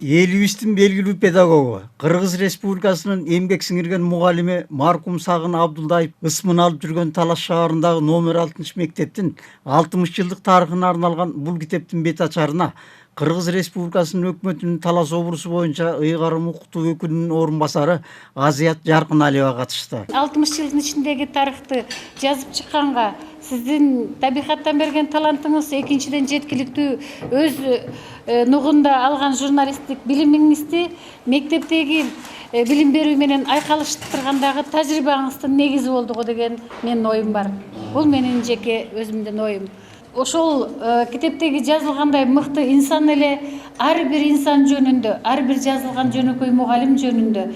Элибиздин белгилүү педагогу, Кыргыз Республикасынын эмгек сиңирген мугалими маркум Сагын Абдулдаев ысмын алып жүргөн Талас шаарындагы номер 6 мектептин 60 жылдык тарыхына арналган бул китептин бет ачарына Кыргыз Республикасынын өкмөтүнүн Талас облусу боюнча ыйгарым укуктуу өкүлүнүн орун басары Азият Жаркыналиева катышты. 60 жылдын ичиндеги тарыхты жазып чыкканга сиздин табигаттан берген талантыңыз, экинчиден жеткиликтүү өз нугунда алган журналисттик билимиңизди мектептеги билим берүү менен айкалыштыргандагы тажрыйбаңыздын негизи болду го деген менин оюм бар. Бул менин жеке өзүмдүн оюм. Ошол китептеги жазылгандай мыкты инсан эле ар бир инсан жөнүндө, ар бир жазылган жөнөкөй мугалим жөнүндө,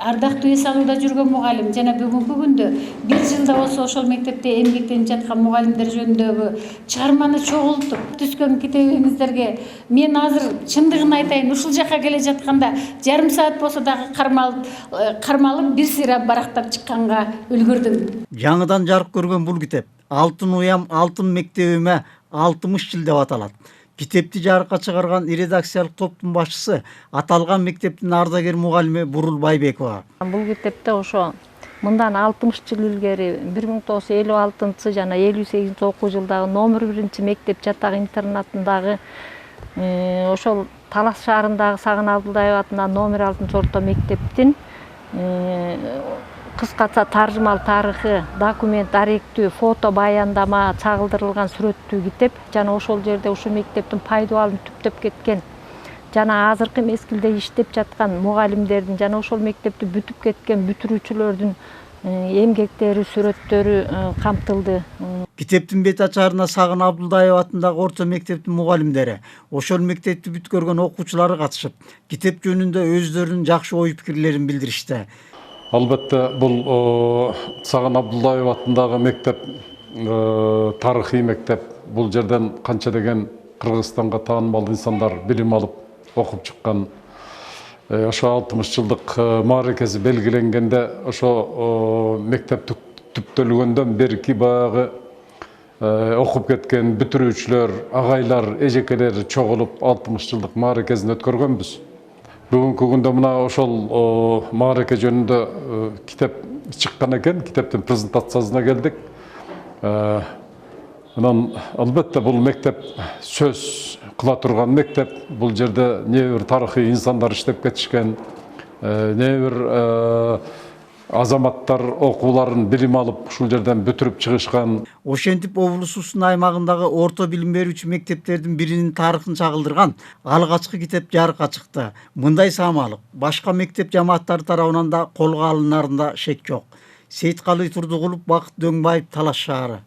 ардактуу эс алууда жүргөн мугалим жана бүгүнкү күндө бир жылда болсо ошол мектепте эмгектенип жаткан мугалимдер жөнүндөгү чыгарманы чогултуп түзгөн китебиңиздерге мен азыр чындыгын айтайын, ушул жака келе жатканда жарым саат болсо дагы кармалып бир сыйра барактап чыкканга үлгүрдүм. Жаңыдан жарык көргөн бул китеп Алтын уям алтын мектебиме 60 жыл деп аталат. Китепти жарыкка чыгарган редакциялык топтун башчысы аталган мектептин ардагер мугалими Бурул Байбекова. Бул китепте ошо мындан 60 жыл илгери 1956 жана 58 окуу жылдагы номер 1 мектеп жатак интернатындагы ошол Талас шаарындагы Сагын Абдулдаев атынан номер 6 орто мектептин кыскача таржымал тарыхы, документ, даректүү, фото баяндама чагылдырылган сүрөттүү китеп жана ошол жерде ушул мектептин пайдубалын түптөп кеткен жана азыркы мезгилде иштеп жаткан мугалимдердин жана ошол мектепти бүтүп кеткен бүтүрүүчүлөрдүн эмгектери, сүрөттөрү камтылды. Китептин бет ачарына Сагын Абдулдаев атындагы орто мектептин мугалимдери, ошол мектепти бүткөргөн окуучулары катышып, китеп жөнүндө өздөрүнүн жакшы ой пикирлерин билдиришти. Албетте бул Сагын Абдулдаев атындагы мектеп тарыхый мектеп. Бул жерден канча деген Кыргызстанга таанымал инсандар билим алып окуп чыккан. Ошо 60 жылдык мааракеси белгиленгенде ошо мектеп түптөлгөндөн берки багы окуп кеткен бүтүрүүчүлөр, агайлар, эжекелер чогулуп 60 жылдык мааракесин өткөргөнбүз. Бүгүнкү күндө мына ошол маараке жөнүндө китеп чыккан экен, китептин презентациясына келдик. Анан албетте бул мектеп сөз кыла турган мектеп. Бул жерде небир тарыхый инсандар иштеп кетишкен, небир азаматтар окууларын билим алып ушул жерден бүтүрүп чыгышкан. Ошентип облусубуздун аймагындагы орто билим берүүчү мектептердин биринин тарыхын чагылдырган алгачкы китеп жарыкка чыкты. Мындай саамалык башка мектеп жамааттары тарабынан да колго алынарында шек жок. Сейиткалый Турдугулов, Бакыт Дөңбаев, Талас шаары.